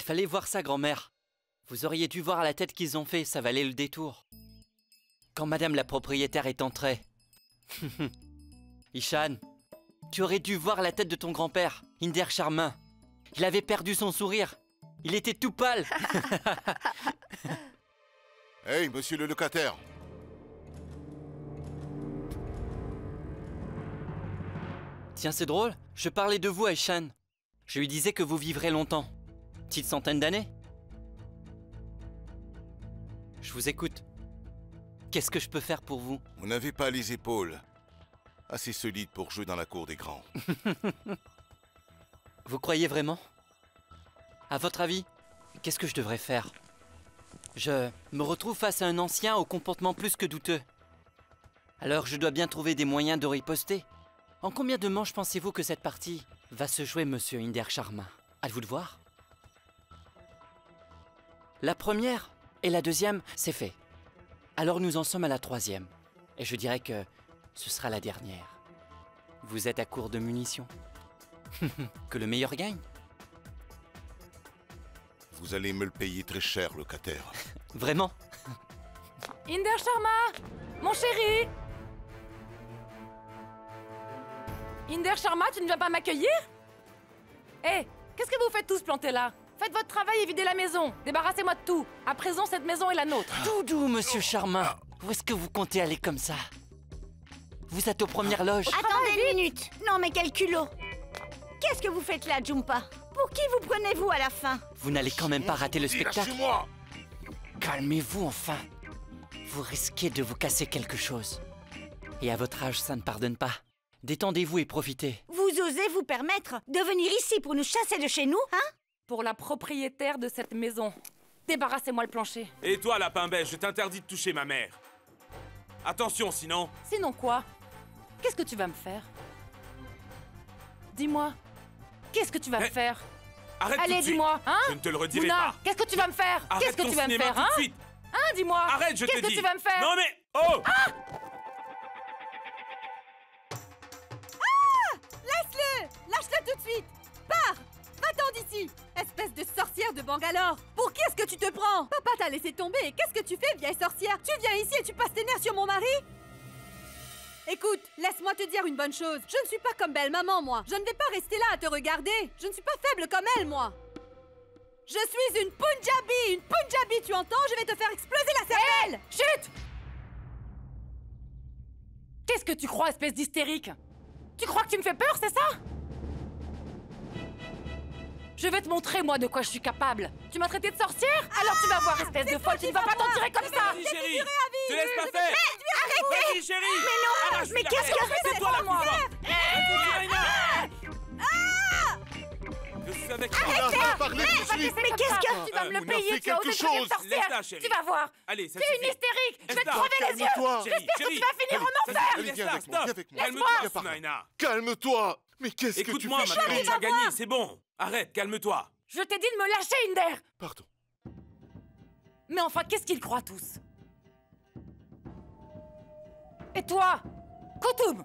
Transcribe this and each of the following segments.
fallait voir ça, grand-mère. Vous auriez dû voir la tête qu'ils ont fait, ça valait le détour. Quand madame la propriétaire est entrée. Ishan, tu aurais dû voir la tête de ton grand-père, Inder Charmin. Il avait perdu son sourire. Il était tout pâle. Hey, monsieur le locataire. Tiens, c'est drôle, je parlais de vous à Ishan. Je lui disais que vous vivrez longtemps. Petite centaine d'années. Je vous écoute. Qu'est-ce que je peux faire pour vous? Vous n'avez pas les épaules assez solides pour jouer dans la cour des grands. Vous croyez vraiment? À votre avis, qu'est-ce que je devrais faire? Je me retrouve face à un ancien au comportement plus que douteux. Alors je dois bien trouver des moyens de riposter. En combien de manches pensez-vous que cette partie va se jouer, monsieur Inder Charmin? À vous de voir. La première et la deuxième, c'est fait. Alors nous en sommes à la troisième. Et je dirais que ce sera la dernière. Vous êtes à court de munitions. Que le meilleur gagne. Vous allez me le payer très cher, locataire. Vraiment? Inder Sharma, mon chéri. Inder Sharma, tu ne viens pas m'accueillir? Hé, qu'est-ce que vous faites tous plantés là? Faites votre travail et videz la maison. Débarrassez-moi de tout. À présent, cette maison est la nôtre. Tout doux, monsieur Charmin. Où est-ce que vous comptez aller comme ça? Vous êtes aux premières loges. Attendez une minute. Non mais quel culot. Qu'est-ce que vous faites là, Jumpa? Pour qui vous prenez-vous à la fin? Vous n'allez quand même pas rater le spectacle. Lâchez-moi! Calmez-vous enfin. Vous risquez de vous casser quelque chose. Et à votre âge, ça ne pardonne pas. Détendez-vous et profitez. Vous osez vous permettre de venir ici pour nous chasser de chez nous, hein? Pour la propriétaire de cette maison. Débarrassez-moi le plancher. Et toi, lapin beige, je t'interdis de toucher ma mère. Attention, sinon... Sinon quoi? Qu'est-ce que tu vas me faire? Dis-moi. Qu'est-ce que tu vas me faire? Arrête tout Allez, de suite. dis-moi, hein? Je ne te le redirai Mouna, pas. qu'est-ce que tu vas me faire? Arrête Qu'est-ce que ton tu vas me cinéma faire, tout de hein? suite. Hein, dis-moi. Arrête, je te dis. Qu'est-ce que tu vas me faire? Non mais... Oh! Lâche-le tout de suite! Pars! Va-t'en d'ici! Espèce de sorcière de Bangalore! Pour qui est-ce que tu te prends? Papa t'a laissé tomber et qu'est-ce que tu fais, vieille sorcière? Tu viens ici et tu passes tes nerfs sur mon mari? Écoute, laisse-moi te dire une bonne chose. Je ne suis pas comme belle maman, moi. Je ne vais pas rester là à te regarder. Je ne suis pas faible comme elle, moi. Je suis une Punjabi! Une Punjabi, tu entends? Je vais te faire exploser la cervelle! Chut! Qu'est-ce que tu crois, espèce d'hystérique? Tu crois que tu me fais peur, c'est ça? Je vais te montrer, moi, de quoi je suis capable. Tu m'as traité de sorcière? Alors tu vas voir, espèce de folle, tu ne vas pas t'en tirer comme ça! Vas-y, chérie! Te laisse pas faire! Arrêtez! Vas-y, chérie! Mais non! Mais qu'est-ce que C'est toi la plus forte! Je suis avec toi! Parlez tout de suite! Mais qu'est-ce que... Tu vas me le Mouna, payer, fais tu as osé quelque traiter de chose. sorcière! Laisse-la, chérie. Tu vas voir! Allez, ça Tu es une suffit. hystérique! Je vais te Laisse-la. crever les yeux! Calme-toi. J'espère que tu vas finir en enfer! Allez, viens Laisse-la, avec moi, stop. viens avec moi. Calme-toi, Viens par là. Sunaina. Calme-toi! Mais qu'est-ce que tu Écoute-moi, fais? maintenant, tu as gagné, c'est bon. Arrête, calme-toi. Je t'ai dit de me lâcher, Inder! Pardon. Mais enfin, qu'est-ce qu'ils croient tous? Et toi, Koutoum?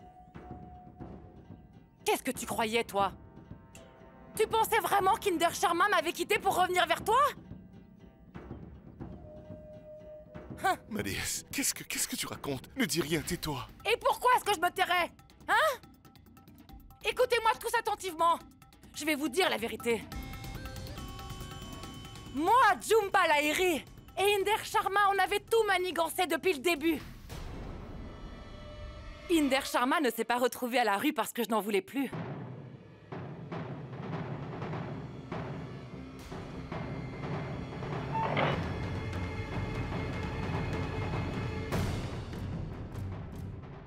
Qu'est-ce que tu croyais, toi? Tu pensais vraiment qu'Inder Sharma m'avait quitté pour revenir vers toi? Ma déesse, qu'est-ce que tu racontes? Ne dis rien, tais-toi. Et pourquoi est-ce que je me tairais? Hein? Écoutez-moi tous attentivement. Je vais vous dire la vérité. Moi, Jumpa Lahiri et Inder Sharma, on avait tout manigancé depuis le début. Inder Sharma ne s'est pas retrouvé à la rue parce que je n'en voulais plus.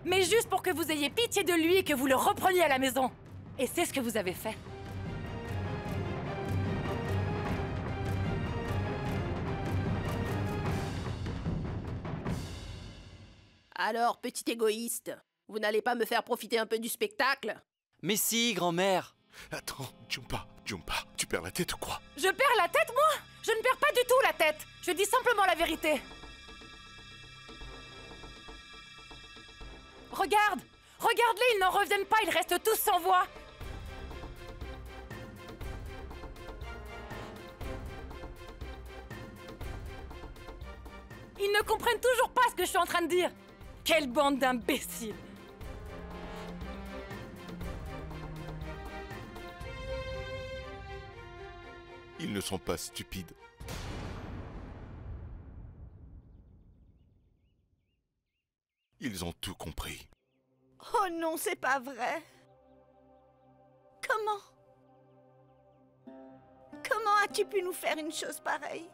Mais juste pour que vous ayez pitié de lui et que vous le repreniez à la maison. Et c'est ce que vous avez fait. Alors, petit égoïste, vous n'allez pas me faire profiter un peu du spectacle? Mais si, grand-mère. Attends, Jumpa, tu perds la tête ou quoi? Je perds la tête, moi? Je ne perds pas du tout la tête. Je dis simplement la vérité. Regarde! Regarde-les, ils n'en reviennent pas, ils restent tous sans voix. Ils ne comprennent toujours pas ce que je suis en train de dire. Quelle bande d'imbéciles. Ils ne sont pas stupides. Ils ont tout compris. Oh non, c'est pas vrai. Comment? Comment as-tu pu nous faire une chose pareille?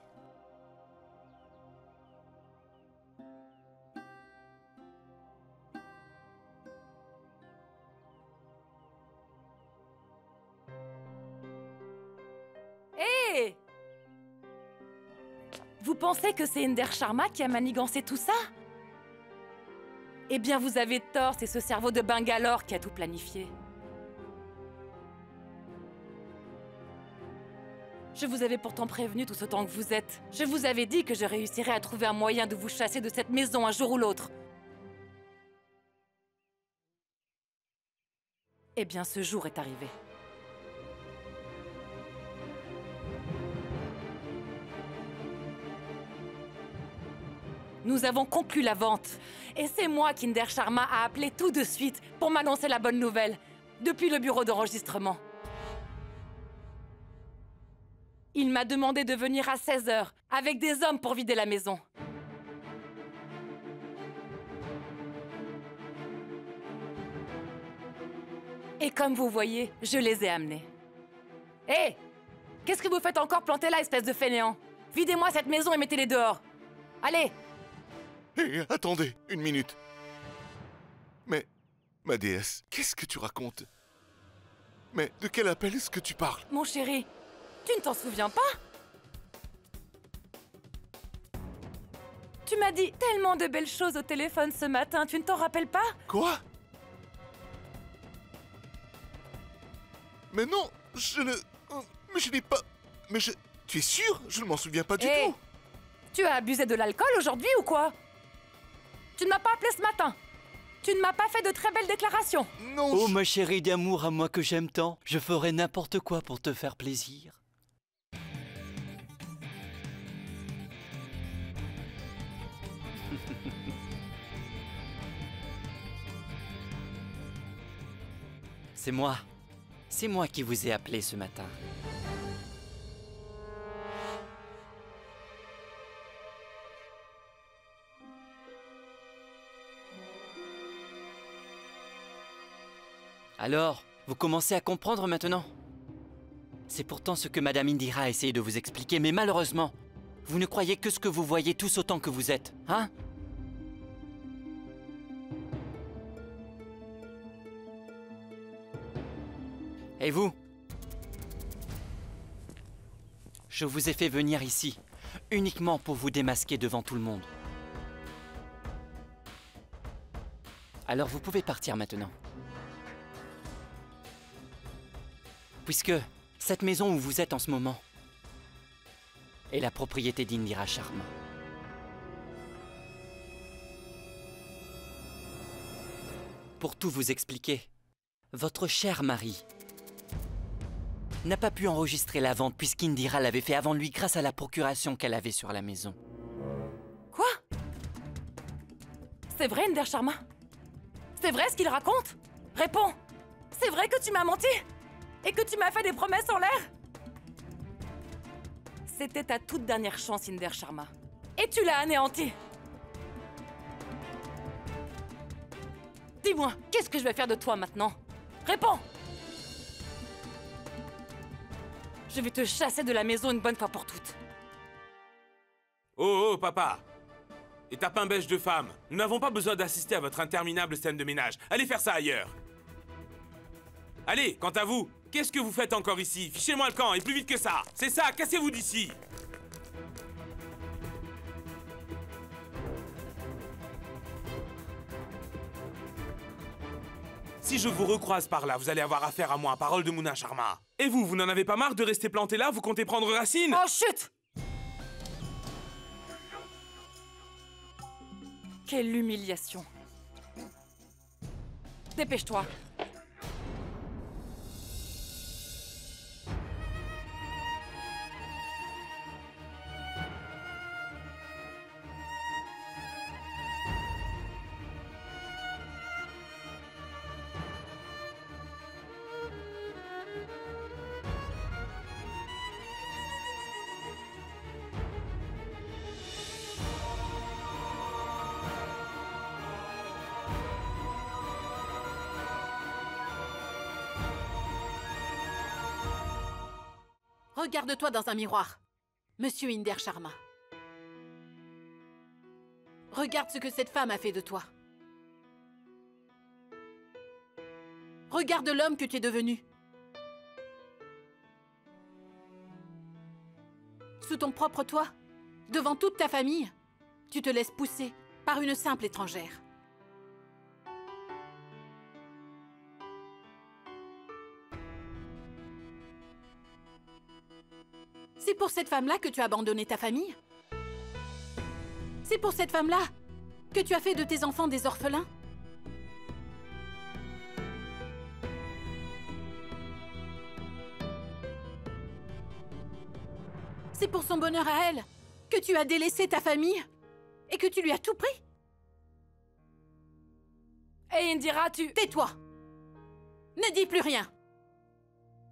Hé! Vous pensez que c'est Inder Sharma qui a manigancé tout ça? Eh bien, vous avez tort, c'est ce cerveau de Bangalore qui a tout planifié. Je vous avais pourtant prévenu tout ce temps que vous êtes. Je vous avais dit que je réussirais à trouver un moyen de vous chasser de cette maison un jour ou l'autre. Eh bien, ce jour est arrivé. Nous avons conclu la vente. Et c'est moi qu'Inder Sharma a appelé tout de suite pour m'annoncer la bonne nouvelle, depuis le bureau d'enregistrement. Il m'a demandé de venir à 16h, avec des hommes pour vider la maison. Et comme vous voyez, je les ai amenés. Hé! Qu'est-ce que vous faites encore planter là, espèce de fainéant? Videz-moi cette maison et mettez-les dehors. Allez! Hé, attendez, une minute. Mais, ma déesse, qu'est-ce que tu racontes? Mais de quel appel est-ce que tu parles? Mon chéri, tu ne t'en souviens pas? Tu m'as dit tellement de belles choses au téléphone ce matin, tu ne t'en rappelles pas? Quoi? Mais non, je ne... Mais je n'ai pas... Mais je... Tu es sûr? Je ne m'en souviens pas du Hé! tout. Tu as abusé de l'alcool aujourd'hui ou quoi? Tu ne m'as pas appelé ce matin. Tu ne m'as pas fait de très belles déclarations. Non, Oh ma chérie d'amour à moi que j'aime tant, je ferai n'importe quoi pour te faire plaisir. C'est moi qui vous ai appelé ce matin. Alors, vous commencez à comprendre maintenant? C'est pourtant ce que Madame Indira a essayé de vous expliquer, mais malheureusement, vous ne croyez que ce que vous voyez tous autant que vous êtes, hein? Et vous? Je vous ai fait venir ici, uniquement pour vous démasquer devant tout le monde. Alors vous pouvez partir maintenant. Puisque cette maison où vous êtes en ce moment est la propriété d'Indira Sharma. Pour tout vous expliquer, votre cher mari n'a pas pu enregistrer la vente puisqu'Indira l'avait fait avant lui grâce à la procuration qu'elle avait sur la maison. Quoi? C'est vrai, Inder Sharma? C'est vrai ce qu'il raconte? Réponds! C'est vrai que tu m'as menti? Et que tu m'as fait des promesses en l'air? C'était ta toute dernière chance, Inder Sharma. Et tu l'as anéanti. Dis-moi, qu'est-ce que je vais faire de toi maintenant? Réponds! Je vais te chasser de la maison une bonne fois pour toutes. Oh, oh, papa! Et ta pimbèche de femme, nous n'avons pas besoin d'assister à votre interminable scène de ménage. Allez faire ça ailleurs. Allez, quant à vous, qu'est-ce que vous faites encore ici? Fichez-moi le camp, et plus vite que ça. C'est ça, cassez-vous d'ici. Si je vous recroise par là, vous allez avoir affaire à moi, parole de Mouna Sharma. Et vous, vous n'en avez pas marre de rester planté là? Vous comptez prendre racine? Oh, chut! Quelle humiliation. Dépêche-toi. Regarde-toi dans un miroir, Monsieur Inder Sharma. Regarde ce que cette femme a fait de toi. Regarde l'homme que tu es devenu. Sous ton propre toit, devant toute ta famille, tu te laisses pousser par une simple étrangère. C'est pour cette femme-là que tu as abandonné ta famille? C'est pour cette femme-là que tu as fait de tes enfants des orphelins? C'est pour son bonheur à elle que tu as délaissé ta famille et que tu lui as tout pris? Hé, Indira, tu... Tais-toi! Ne dis plus rien!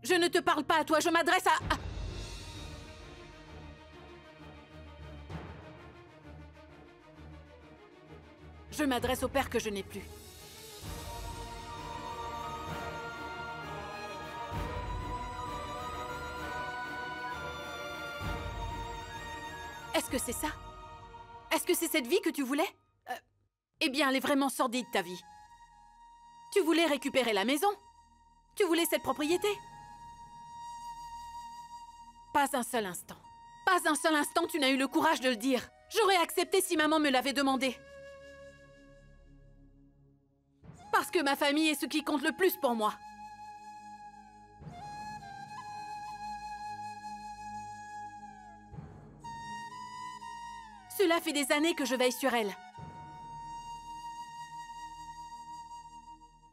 Je ne te parle pas à toi, je m'adresse à... Je m'adresse au père que je n'ai plus. Est-ce que c'est ça? Est-ce que c'est cette vie que tu voulais? Eh bien, elle est vraiment sordide, ta vie. Tu voulais récupérer la maison? Tu voulais cette propriété? Pas un seul instant. Pas un seul instant tu n'as eu le courage de le dire. J'aurais accepté si maman me l'avait demandé. Parce que ma famille est ce qui compte le plus pour moi. Cela fait des années que je veille sur elle.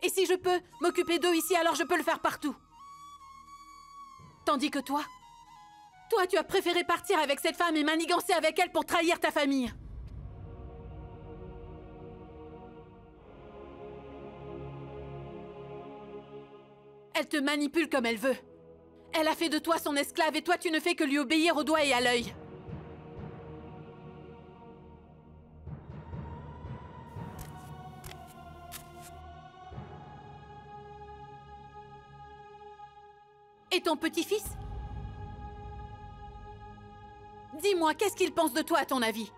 Et si je peux m'occuper d'eux ici, alors je peux le faire partout. Tandis que toi, tu as préféré partir avec cette femme et manigancer avec elle pour trahir ta famille. Elle te manipule comme elle veut. Elle a fait de toi son esclave et toi tu ne fais que lui obéir au doigt et à l'œil. Et ton petit-fils? Dis-moi, qu'est-ce qu'il pense de toi, à ton avis?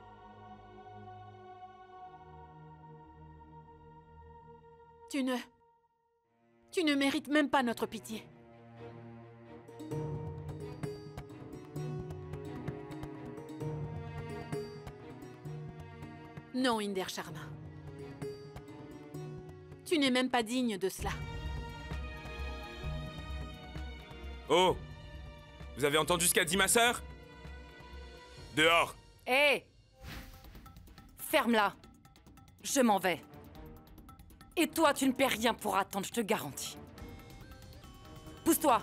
Tu ne mérites même pas notre pitié. Non, Inder Sharma. Tu n'es même pas digne de cela. Oh! Vous avez entendu ce qu'a dit ma sœur? Dehors! Hé! Ferme-la. Je m'en vais. Et toi, tu ne paies rien pour attendre, je te garantis. Pousse-toi.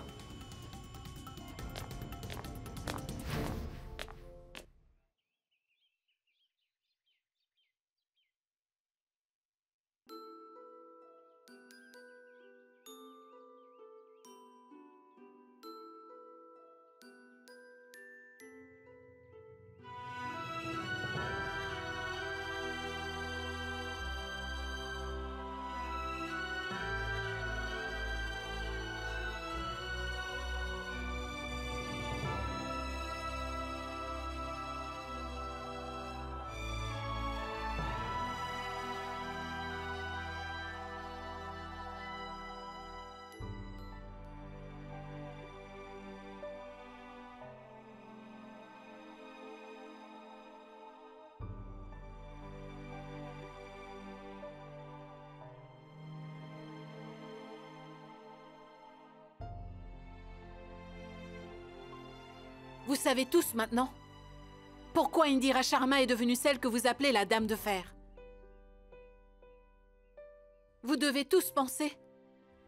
Vous savez tous maintenant pourquoi Indira Sharma est devenue celle que vous appelez la Dame de Fer. Vous devez tous penser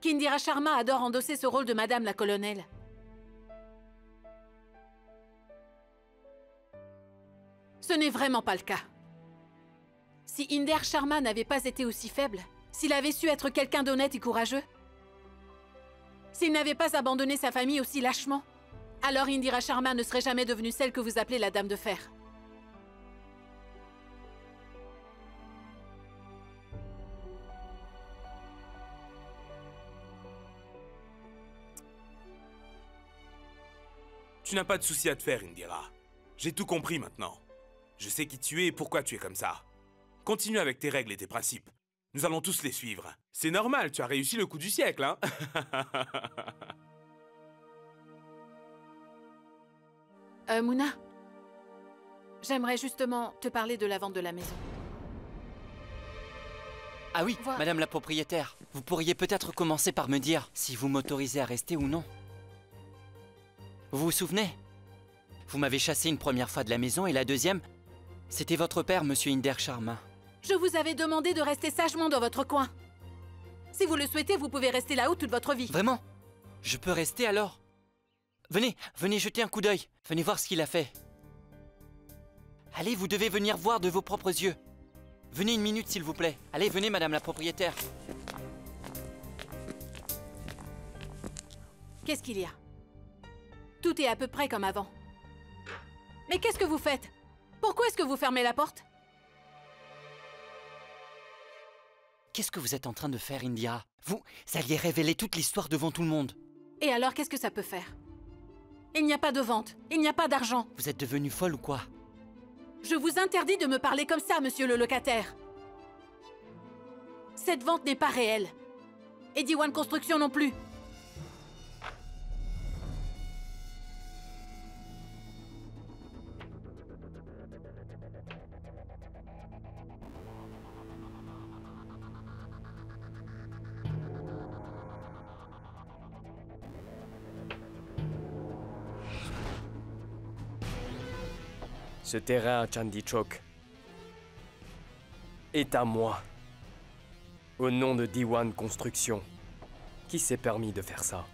qu'Indira Sharma adore endosser ce rôle de Madame la Colonelle. Ce n'est vraiment pas le cas. Si Inder Sharma n'avait pas été aussi faible, s'il avait su être quelqu'un d'honnête et courageux, s'il n'avait pas abandonné sa famille aussi lâchement, alors Indira Sharma ne serait jamais devenue celle que vous appelez la Dame de Fer. Tu n'as pas de souci à te faire, Indira. J'ai tout compris maintenant. Je sais qui tu es et pourquoi tu es comme ça. Continue avec tes règles et tes principes. Nous allons tous les suivre. C'est normal, tu as réussi le coup du siècle, hein. Mouna, j'aimerais justement te parler de la vente de la maison. Ah oui, Voilà. madame la propriétaire, vous pourriez peut-être commencer par me dire si vous m'autorisez à rester ou non. Vous vous souvenez? Vous m'avez chassé une première fois de la maison et la deuxième, c'était votre père, monsieur Inder Sharma. Je vous avais demandé de rester sagement dans votre coin. Si vous le souhaitez, vous pouvez rester là-haut toute votre vie. Vraiment? Je peux rester alors? Venez, venez jeter un coup d'œil. Venez voir ce qu'il a fait. Allez, vous devez venir voir de vos propres yeux. Venez une minute, s'il vous plaît. Allez, venez, madame la propriétaire. Qu'est-ce qu'il y a? Tout est à peu près comme avant. Mais qu'est-ce que vous faites? Pourquoi est-ce que vous fermez la porte? Qu'est-ce que vous êtes en train de faire, Indira? Vous alliez révéler toute l'histoire devant tout le monde. Et alors, qu'est-ce que ça peut faire? Il n'y a pas de vente, il n'y a pas d'argent. Vous êtes devenue folle ou quoi? Je vous interdis de me parler comme ça, monsieur le locataire. Cette vente n'est pas réelle. Et D1 Construction non plus. Ce terrain à Chandni Chowk est à moi. Au nom de D1 Construction. Qui s'est permis de faire ça?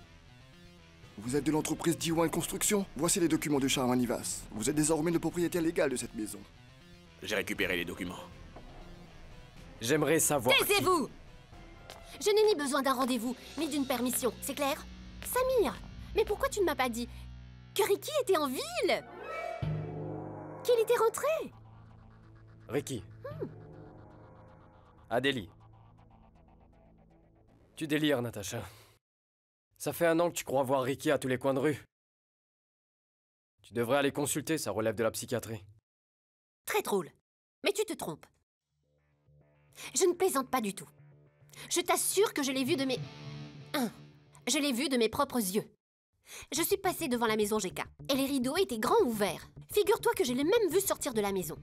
Vous êtes de l'entreprise D1 Construction? Voici les documents de Sharma Nivas. Vous êtes désormais le propriétaire légal de cette maison. J'ai récupéré les documents. J'aimerais savoir... Taisez-vous! Je n'ai ni besoin d'un rendez-vous, ni d'une permission, c'est clair? Samir, mais pourquoi tu ne m'as pas dit que Ricky était en ville? Qu'il était rentré? Ricky. Adélie. Tu délires, Natacha. Ça fait 1 an que tu crois voir Ricky à tous les coins de rue. Tu devrais aller consulter, ça relève de la psychiatrie. Très drôle. Mais tu te trompes. Je ne plaisante pas du tout. Je t'assure que je l'ai vu de mes... Je l'ai vu de mes propres yeux. Je suis passée devant la maison GK, et les rideaux étaient grands ouverts. Figure-toi que je l'ai même vu sortir de la maison.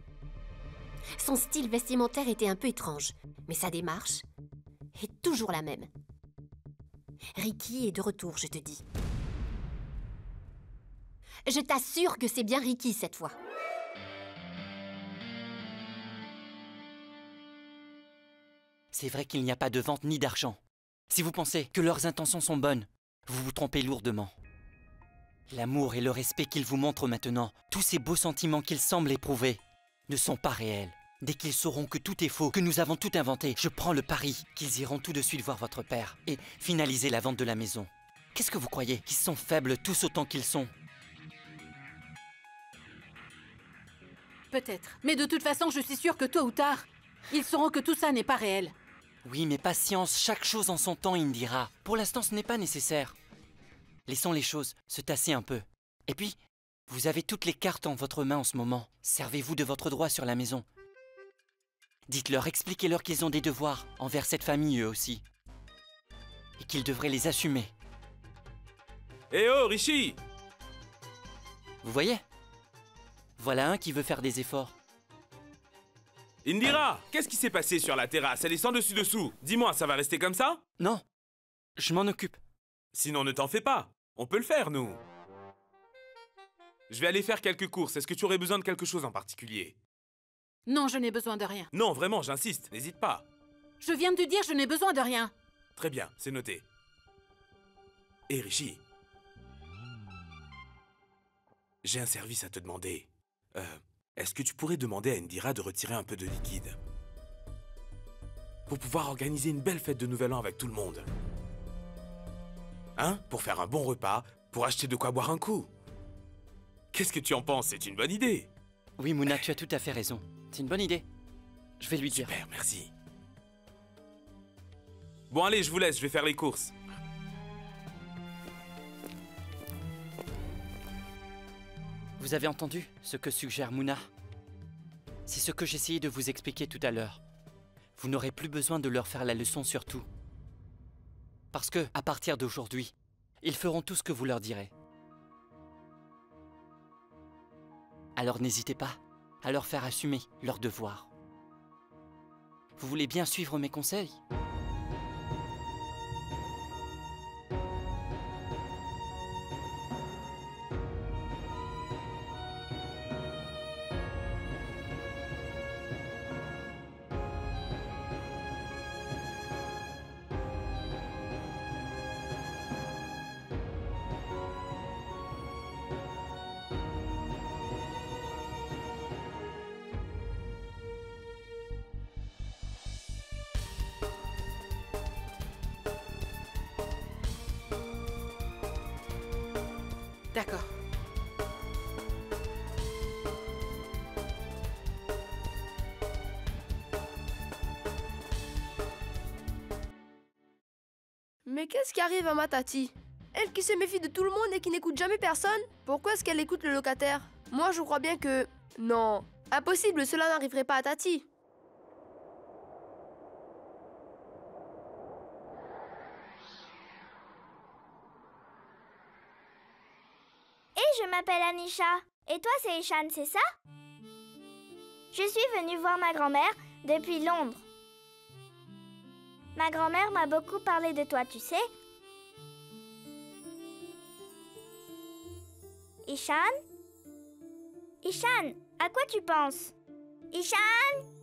Son style vestimentaire était un peu étrange, mais sa démarche est toujours la même. Ricky est de retour, je te dis. Je t'assure que c'est bien Ricky cette fois. C'est vrai qu'il n'y a pas de vente ni d'argent. Si vous pensez que leurs intentions sont bonnes, vous vous trompez lourdement. L'amour et le respect qu'ils vous montrent maintenant, tous ces beaux sentiments qu'ils semblent éprouver, ne sont pas réels. Dès qu'ils sauront que tout est faux, que nous avons tout inventé, je prends le pari qu'ils iront tout de suite voir votre père et finaliser la vente de la maison. Qu'est-ce que vous croyez? Qu'ils sont faibles tous autant qu'ils sont? Peut-être. Mais de toute façon, je suis sûre que tôt ou tard, ils sauront que tout ça n'est pas réel. Oui, mais patience, chaque chose en son temps, Indira. Pour l'instant, ce n'est pas nécessaire. Laissons les choses se tasser un peu. Et puis, vous avez toutes les cartes en votre main en ce moment. Servez-vous de votre droit sur la maison. Dites-leur, expliquez-leur qu'ils ont des devoirs envers cette famille eux aussi. Et qu'ils devraient les assumer. Eh oh, Rishi! Vous voyez? Voilà un qui veut faire des efforts. Indira, qu'est-ce qui s'est passé sur la terrasse? Elle est sans dessus-dessous. Dis-moi, ça va rester comme ça? Non, je m'en occupe. Sinon, ne t'en fais pas. On peut le faire, nous. Je vais aller faire quelques courses. Est-ce que tu aurais besoin de quelque chose en particulier? Non, je n'ai besoin de rien. Non, vraiment, j'insiste. N'hésite pas. Je viens de te dire, je n'ai besoin de rien. Très bien, c'est noté. Et Rishi, j'ai un service à te demander. Est-ce que tu pourrais demander à Indira de retirer un peu de liquide pour pouvoir organiser une belle fête de Nouvel An avec tout le monde? Hein? Pour faire un bon repas, pour acheter de quoi boire un coup. Qu'est-ce que tu en penses? C'est une bonne idée. Oui, Mouna, tu as tout à fait raison. C'est une bonne idée. Je vais lui dire. Super, merci. Bon, allez, je vous laisse, je vais faire les courses. Vous avez entendu ce que suggère Mouna? C'est ce que j'essayais de vous expliquer tout à l'heure. Vous n'aurez plus besoin de leur faire la leçon sur tout. Parce que, à partir d'aujourd'hui, ils feront tout ce que vous leur direz. Alors n'hésitez pas à leur faire assumer leurs devoirs. Vous voulez bien suivre mes conseils? D'accord. Mais qu'est-ce qui arrive à ma Tati? Elle qui se méfie de tout le monde et qui n'écoute jamais personne? Pourquoi est-ce qu'elle écoute le locataire? Moi, je crois bien que... Non, impossible, cela n'arriverait pas à Tati. Je m'appelle Anisha. Et toi, c'est Ishan, c'est ça? Je suis venue voir ma grand-mère depuis Londres. Ma grand-mère m'a beaucoup parlé de toi, tu sais. Ishan? Ishan, à quoi tu penses? Ishan?